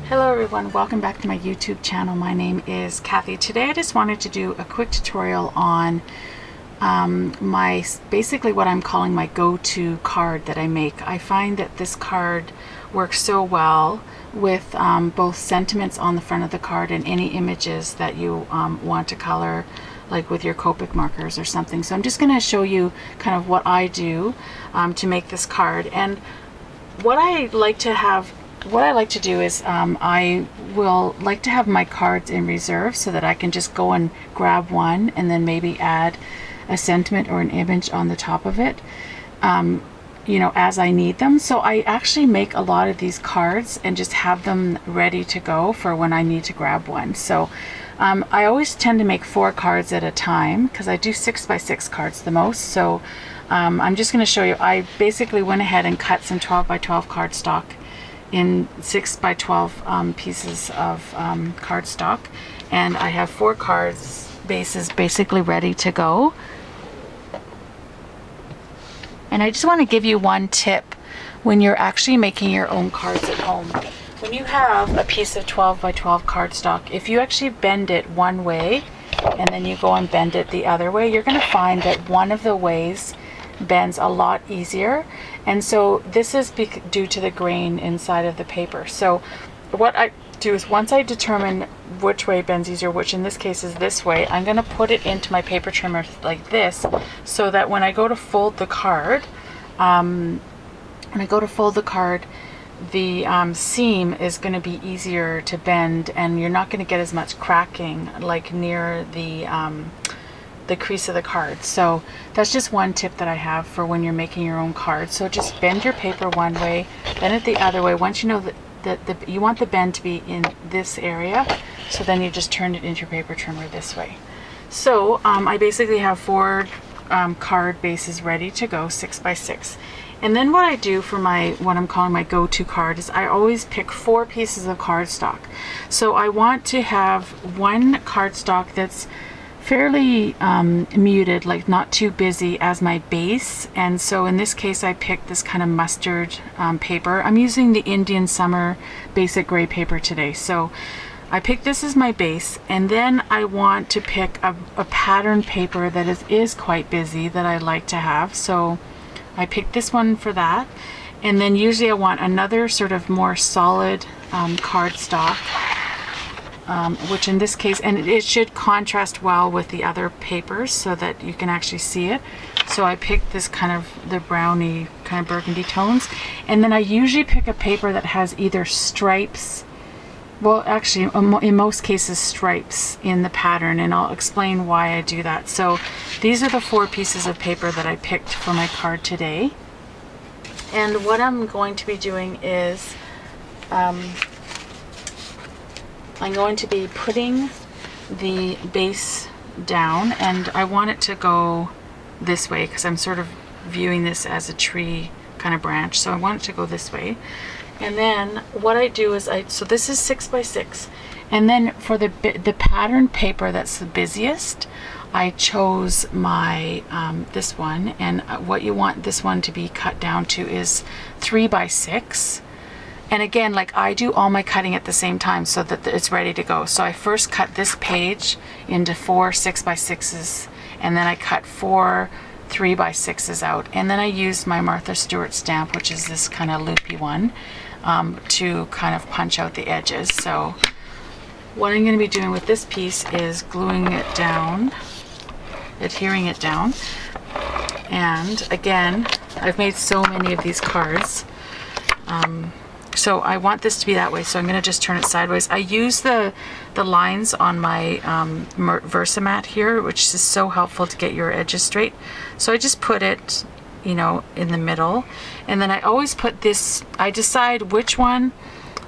Hello everyone, welcome back to my YouTube channel. My name is Kathy. Today I just wanted to do a quick tutorial on basically what I'm calling my go-to card that I make. I find that this card works so well with both sentiments on the front of the card and any images that you want to color, like with your Copic markers or something. So I'm just going to show you kind of what I do to make this card. And what I like to do is I will like to have my cards in reserve so that I can just go and grab one and then maybe add a sentiment or an image on the top of it, you know, as I need them. So I actually make a lot of these cards and just have them ready to go for when I need to grab one. So I always tend to make 4 cards at a time because I do 6x6 cards the most. So I'm just going to show you. I basically went ahead and cut some 12x12 cardstock in 6x12 pieces of cardstock, and I have 4 cards bases basically ready to go. And I just want to give you one tip when you're actually making your own cards at home. When you have a piece of 12x12 cardstock, if you actually bend it one way and then you go and bend it the other way, you're going to find that one of the ways bends a lot easier. And so this is due to the grain inside of the paper. So what I do is, once I determine which way bends easier, which in this case is this way, I'm going to put it into my paper trimmer like this, so that when I go to fold the card, the seam is going to be easier to bend, and you're not going to get as much cracking like near the crease of the card. So that's just one tip that I have for when you're making your own cards. So just bend your paper one way, bend it the other way. Once you know that you want the bend to be in this area, so then you just turn it into your paper trimmer this way. So I basically have 4 card bases ready to go, 6x6. And then what I do for what I'm calling my go-to card is I always pick 4 pieces of cardstock. So I want to have one cardstock that's fairly muted, like not too busy, as my base. And so in this case I picked this kind of mustard paper. I'm using the Indian Summer Basic Gray paper today. So I picked this as my base, and then I want to pick a pattern paper that is quite busy that I like to have. So I picked this one for that. And then usually I want another sort of more solid cardstock, which in this case, and it should contrast well with the other papers so that you can actually see it. So I picked this kind of the browny kind of burgundy tones, and then I usually pick a paper that has either stripes, well actually in most cases stripes in the pattern, and I'll explain why I do that. So these are the 4 pieces of paper that I picked for my card today. And what I'm going to be doing is I'm going to be putting the base down, and I want it to go this way because I'm sort of viewing this as a tree kind of branch. So I want it to go this way. And then what I do is so this is 6x6. And then for the pattern paper that's the busiest, I chose my this one, and what you want this one to be cut down to is 3x6. And again, like, I do all my cutting at the same time so that it's ready to go. So I first cut this page into 4 6x6s, and then I cut 4 3x6s out. And then I used my Martha Stewart stamp, which is this kind of loopy one, to kind of punch out the edges. So what I'm going to be doing with this piece is gluing it down, adhering it down. And again, I've made so many of these cards. So I want this to be that way, so I'm going to just turn it sideways. I use the lines on my Versamat here, which is so helpful to get your edges straight. So I just put it, you know, in the middle, and then I always put this, I decide which one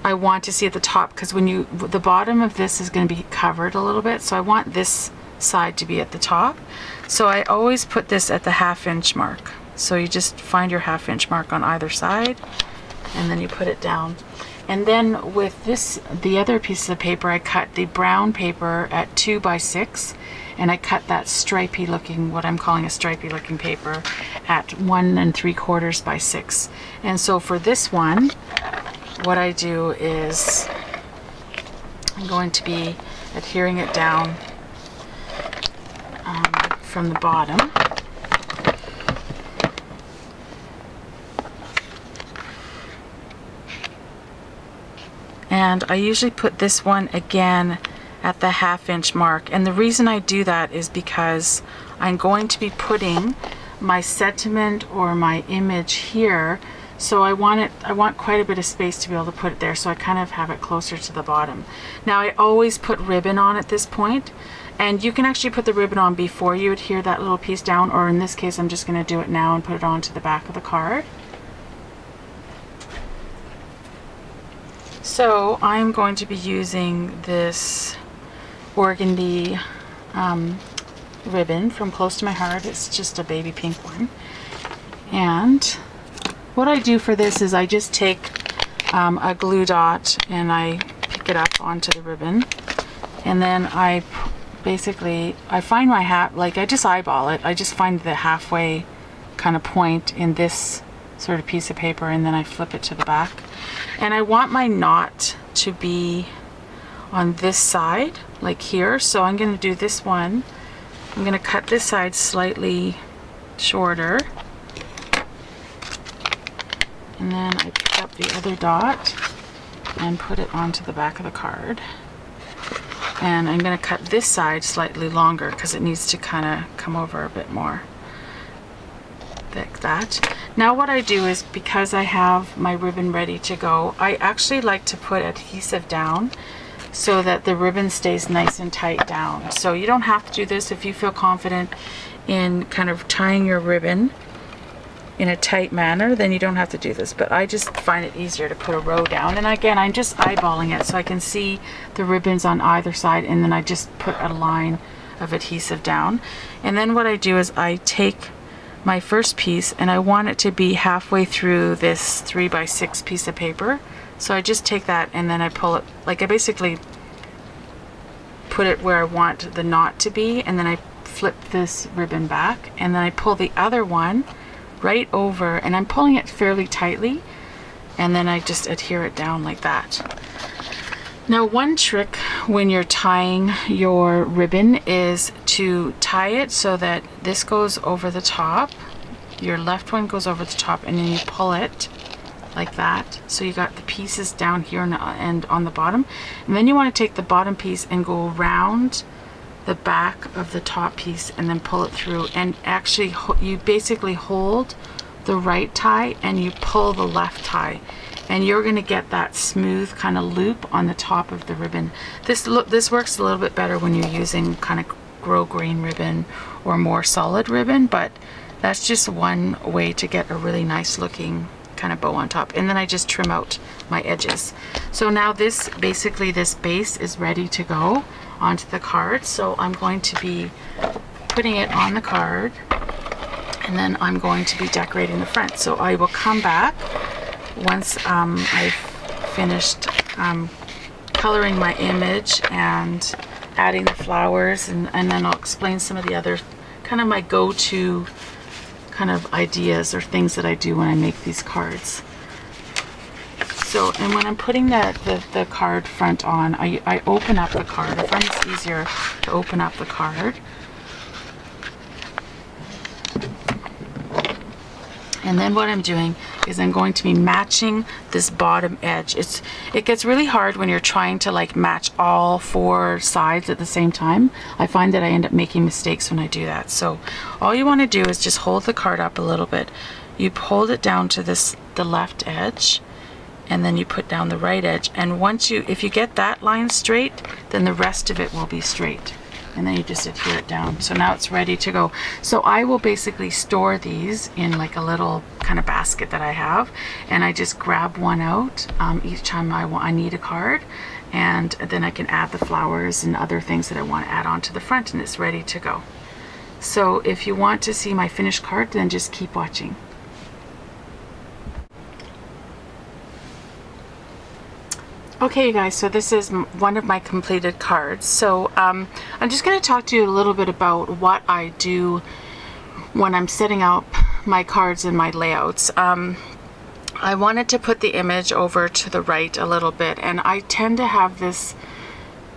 I want to see at the top, because when the bottom of this is going to be covered a little bit, so I want this side to be at the top. So I always put this at the 1/2 inch mark. So you just find your 1/2 inch mark on either side, and then you put it down. And then with this, the other piece of paper, I cut the brown paper at 2x6, and I cut that stripy looking, what I'm calling a stripy looking paper, at 1 3/4 by 6. And so for this one, what I do is I'm going to be adhering it down from the bottom. And I usually put this one again at the 1/2 inch mark, and the reason I do that is because I'm going to be putting my sentiment or my image here, so I want quite a bit of space to be able to put it there, so I kind of have it closer to the bottom. Now I always put ribbon on at this point, and you can actually put the ribbon on before you adhere that little piece down, or in this case I'm just going to do it now and put it onto the back of the card. So I'm going to be using this organdy ribbon from Close to My Heart. It's just a baby pink one. And what I do for this is I just take a glue dot and I pick it up onto the ribbon, and then I find my I just eyeball it. I just find the halfway kind of point in this sort of piece of paper, and then I flip it to the back. And I want my knot to be on this side, like here. So I'm going to do this one. I'm going to cut this side slightly shorter. And then I pick up the other dot and put it onto the back of the card. And I'm going to cut this side slightly longer because it needs to kind of come over a bit more. Like that. Now what I do is, because I have my ribbon ready to go, I actually like to put adhesive down so that the ribbon stays nice and tight down. So you don't have to do this if you feel confident in kind of tying your ribbon in a tight manner, then you don't have to do this, but I just find it easier to put a row down. And again, I'm just eyeballing it so I can see the ribbons on either side, and then I just put a line of adhesive down. And then what I do is I take my first piece, and I want it to be halfway through this 3x6 piece of paper. So I just take that and then I pull it, like I basically put it where I want the knot to be, and then I flip this ribbon back, and then I pull the other one right over, and I'm pulling it fairly tightly, and then I just adhere it down like that. Now one trick when you're tying your ribbon is to tie it so that this goes over the top, your left one goes over the top, and then you pull it like that. So you got the pieces down here and on the bottom, and then you want to take the bottom piece and go around the back of the top piece and then pull it through, and actually you basically hold the right tie and you pull the left tie, and you're going to get that smooth kind of loop on the top of the ribbon. This works a little bit better when you're using kind of grosgrain ribbon or more solid ribbon, but that's just one way to get a really nice looking kind of bow on top. And then I just trim out my edges. So now this base is ready to go onto the card. So I'm going to be putting it on the card, and then I'm going to be decorating the front. So I will come back once I've finished coloring my image and adding the flowers, and then I'll explain some of the other kind of my go-to kind of ideas or things that I do when I make these cards. So, and when I'm putting the card front on, I open up the card. I find it's easier to open up the card. And then what I'm doing is I'm going to be matching this bottom edge. It gets really hard when you're trying to like match all 4 sides at the same time. I find that I end up making mistakes when I do that. So all you want to do is just hold the card up a little bit. You hold it down to the left edge, and then you put down the right edge. And if you get that line straight, then the rest of it will be straight. And then you just adhere it down. So now it's ready to go. So I will basically store these in like a little kind of basket that I have, and I just grab one out each time I need a card, and then I can add the flowers and other things that I want to add on to the front, and it's ready to go. So if you want to see my finished card, then just keep watching. Okay, you guys, so this is one of my completed cards. So I'm just going to talk to you a little bit about what I do when I'm setting up my cards and my layouts. I wanted to put the image over to the right a little bit, and I tend to have this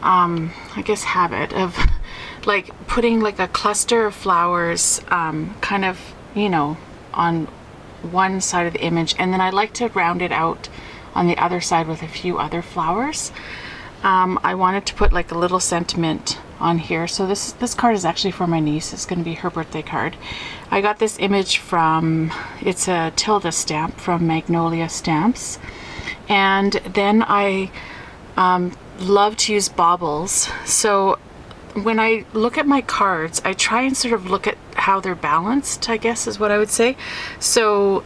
I guess, habit of like putting like a cluster of flowers kind of, you know, on one side of the image, and then I like to round it out on the other side with a few other flowers. I wanted to put like a little sentiment on here. So this card is actually for my niece. It's going to be her birthday card. I got this image from, it's a Tilda stamp from Magnolia Stamps. And then I love to use baubles. So when I look at my cards, I try and sort of look at how they're balanced, I guess is what I would say. So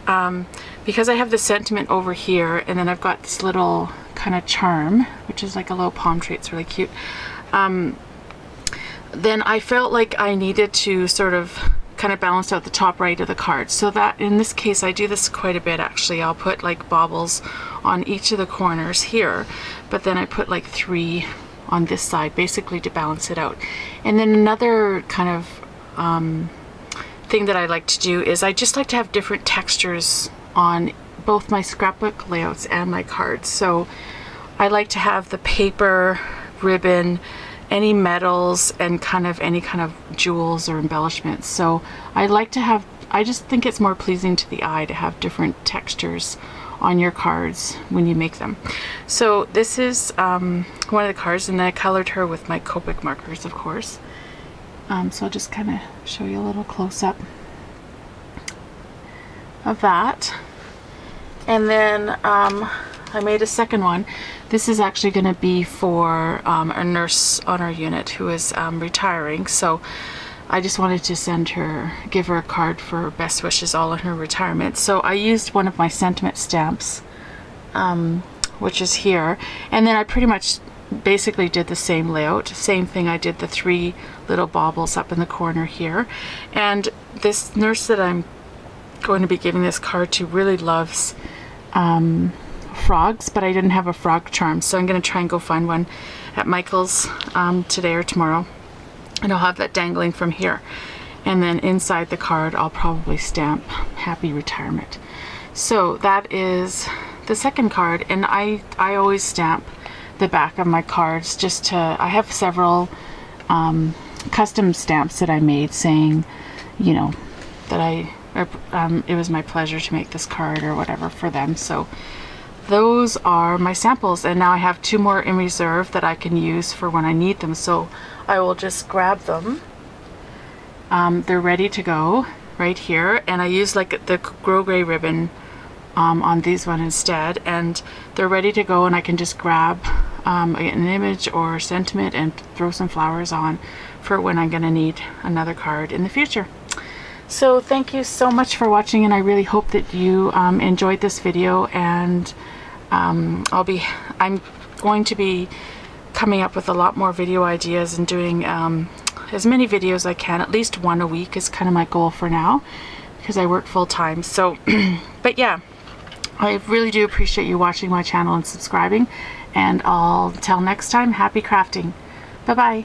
because I have the sentiment over here, and then I've got this little kind of charm, which is like a little palm tree, it's really cute. Then I felt like I needed to sort of kind of balance out the top right of the card. So that in this case, I do this quite a bit actually. I'll put like baubles on each of the corners here, but then I put like 3 on this side basically to balance it out. And then another kind of thing that I like to do is I just like to have different textures on both my scrapbook layouts and my cards. So I like to have the paper, ribbon, any metals, and kind of any kind of jewels or embellishments. So I like to have, I just think it's more pleasing to the eye to have different textures on your cards when you make them. So this is one of the cards, and I colored her with my Copic markers, of course. So I'll just kind of show you a little close-up of that. And then I made a second one. This is actually going to be for a nurse on our unit who is retiring. So I just wanted to send her, give her a card for best wishes all in her retirement. So I used one of my sentiment stamps, which is here. And then I pretty much basically did the same layout. Same thing, I did the 3 little baubles up in the corner here. And this nurse that I'm going to be giving this card to really loves frogs, but I didn't have a frog charm, so I'm going to try and go find one at Michael's today or tomorrow, and I'll have that dangling from here. And then inside the card I'll probably stamp happy retirement. So that is the second card, and I always stamp the back of my cards just to, I have several custom stamps that I made saying, you know, that it was my pleasure to make this card or whatever for them. So those are my samples, and now I have 2 more in reserve that I can use for when I need them. So I will just grab them. They're ready to go right here, and I use like the Grosgrain ribbon on these one instead, and they're ready to go, and I can just grab an image or sentiment and throw some flowers on for when I'm going to need another card in the future. So thank you so much for watching, and I really hope that you enjoyed this video, and I'm going to be coming up with a lot more video ideas and doing as many videos as I can. At least 1 a week is kind of my goal for now, because I work full-time. So but yeah, I really do appreciate you watching my channel and subscribing, and I'll till next time, happy crafting. Bye bye.